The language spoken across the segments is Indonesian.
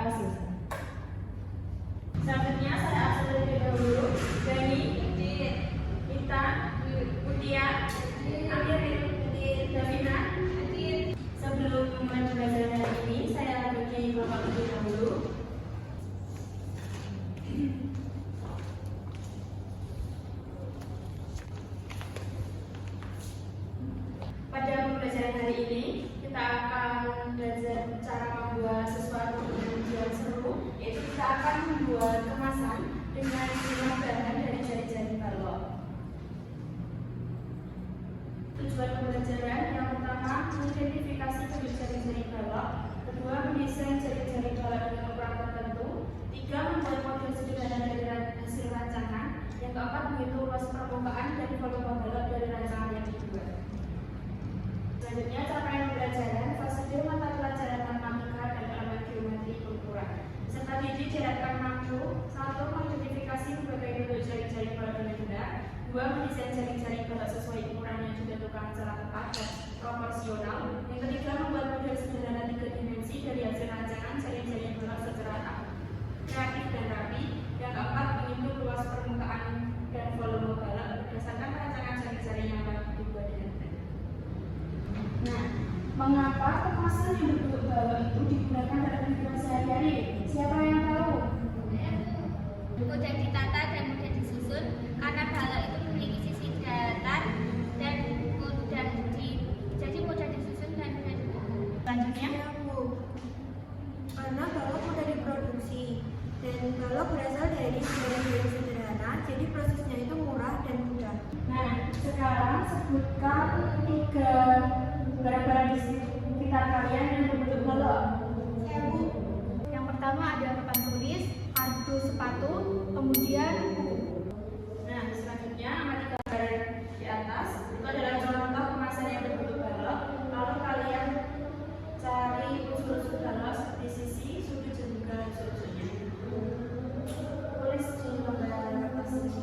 Selesai. Selanjutnya saya absen terlebih dahulu. Dani, Ita, Mutia, Amir, Davina. Sebelum memulai pembelajaran hari ini, saya bagi Bapak terlebih dahulu. Pada pembelajaran hari ini, kita akan belajar cara membuat sesuatu yang seru, yaitu kita akan membuat kemasan dengan jumlah bahan dari jari-jari balok. Tujuan pembelajaran yang pertama, mengidentifikasi bentuk jari-jari balok. Kedua, mendesain jari-jari balok dengan ukuran tertentu. Tiga, membuat model sederhana dari hasil rancangan. Yang keempat, menghitung luas permukaan dan volume balok dari rancangan yang dibuat. Selanjutnya, capaian pembelajaran, prosedur mata pelajaran matematika dan elemen geometri ukuran. Serta didik diharapkan mampu: 1. Mengidentifikasi berbagai bentuk jari-jari balok dengan benar. 2. Mendesain jari-jari balok sesuai ukuran yang ditentukan secara tepat dan proporsional. Yang ketiga, membuat model sederhana 3 dimensi dari hasil rancangan jari-jari balok secara kreatif dan rapi. Yang keempat, menghitung luas permukaan dan volume balok berdasarkan rancangan jari-jari yang telah dibuat dengan benar. Nah, mengapa kemasan yang berbentuk balok itu digunakan dalam kehidupan sehari-hari? Siapa yang tahu? Mudah ditata dan mudah disusun karena balok itu memiliki sisi datar dan jadi mudah disusun dan mudah dipahami. Selanjutnya, Karena balok mudah diproduksi dan balok berasal dari bahan yang sederhana, jadi prosesnya itu murah dan mudah. nah sekarang sebutkan 3 barang-barang di sekitar kalian yang berbentuk balok. Yang pertama ada papan tulis, kartu sepatu, kemudian buku. Nah, selanjutnya amati gambar di atas. Itu adalah contoh kemasan yang berbentuk balok. Lalu kalian cari unsur-unsur balok seperti sisi, sudut, dan juga unsur-unsurnya. Tulis di lembar kertas ini.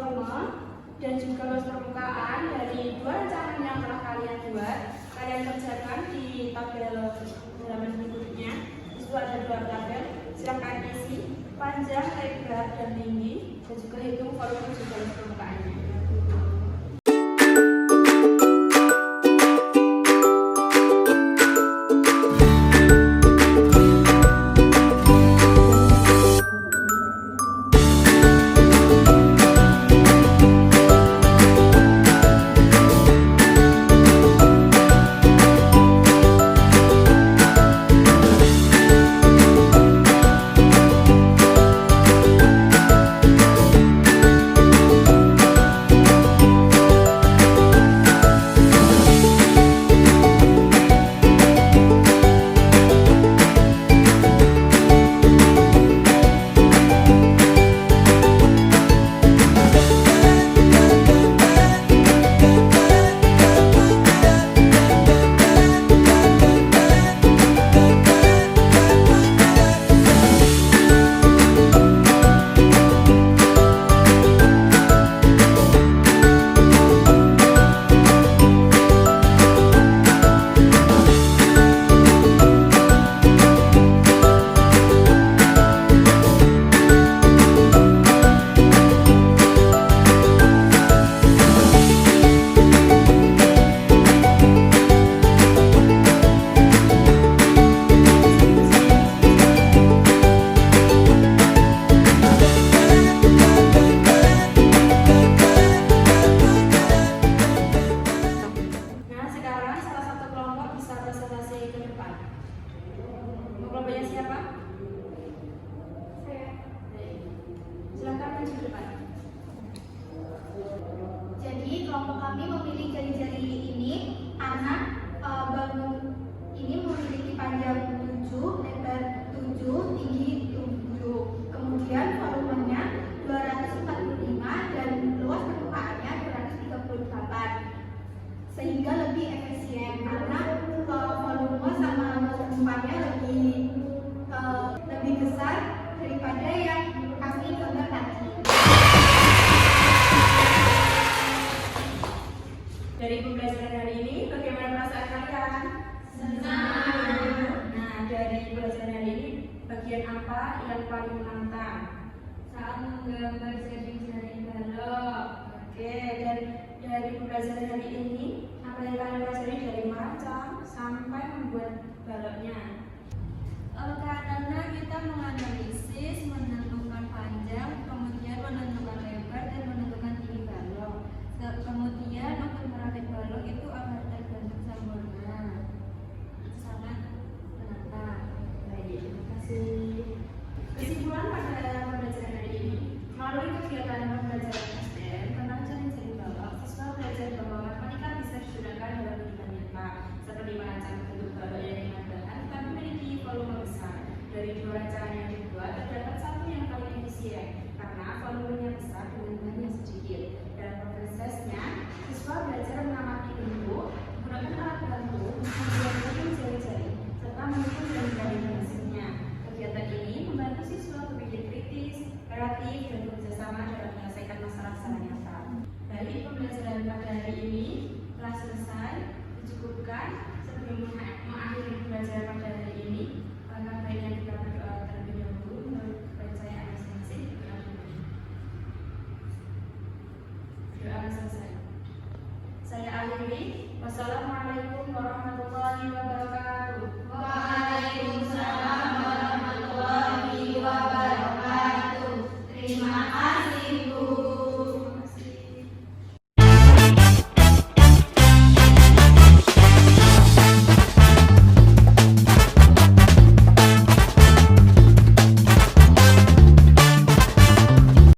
volume dan juga luas permukaan dari dua rancangan yang telah kalian buat. Kalian kerjakan di tabel halaman berikutnya. Di situ ada dua tabel, silakan isi panjang, lebar, dan tinggi, dan juga hitung volume juga luas permukaannya. Jadi kelompok kami memilih jari-jari ini karena bangun ini memiliki panjang 7, lebar 7, tinggi 7. Kemudian volumenya 245 dan luas permukaannya 238. Sehingga lebih efisien karena volume sama luas permukaannya lebih besar daripada yang kami gambar tadi. Dari pembelajaran hari ini, bagaimana perasaan kalian? Senang. Nah, dari pembelajaran hari ini, bagian apa yang paling menantang? Saat menggambar jari-jari balok. Oke, dan dari pembelajaran hari ini, apa yang kalian pelajari dari merancang sampai membuat baloknya? Karena kita menganalisis, menentukan panjang, kemudian menentukan lebar dan menentukan tinggi balok. Kemudian untuk merakit balok itu akan tergantung sampurna. Itu sangat menantang. Baik, terima kasih. Kesimpulan pada pembelajaran hari ini, melalui kegiatan pembelajaran SDM tentang jari-jari balok, siswa belajar bahwa matematika bisa digunakan dalam kehidupan nyata, seperti merancang bentuk balok yang ringan tapi memiliki volume besar. Dari dua rancangan yang dibuat, terdapat satu yang paling efisien karena volumenya besar dengan bahan yang sedikit. Dalam prosesnya, siswa belajar mengamati bentuk, menggunakan alat bantu, membuat bentuk jari-jari, serta menghitung dan membandingkan hasilnya. Kegiatan ini membantu siswa berpikir kritis, kreatif, dan bekerjasama dalam menyelesaikan masalah secara nyata. Baik, pembelajaran pada hari ini telah selesai, dicukupkan. Sebelum mengakhiri pembelajaran pada hari ini, alangkah baiknya kita berdoa terlebih dahulu menurut kepercayaan masing-masing. Doa selesai. Saya akhiri. Wassalamualaikum warahmatullahi wabarakatuh. Waalaikumsalam warahmatullahi wabarakatuh. Terima kasih.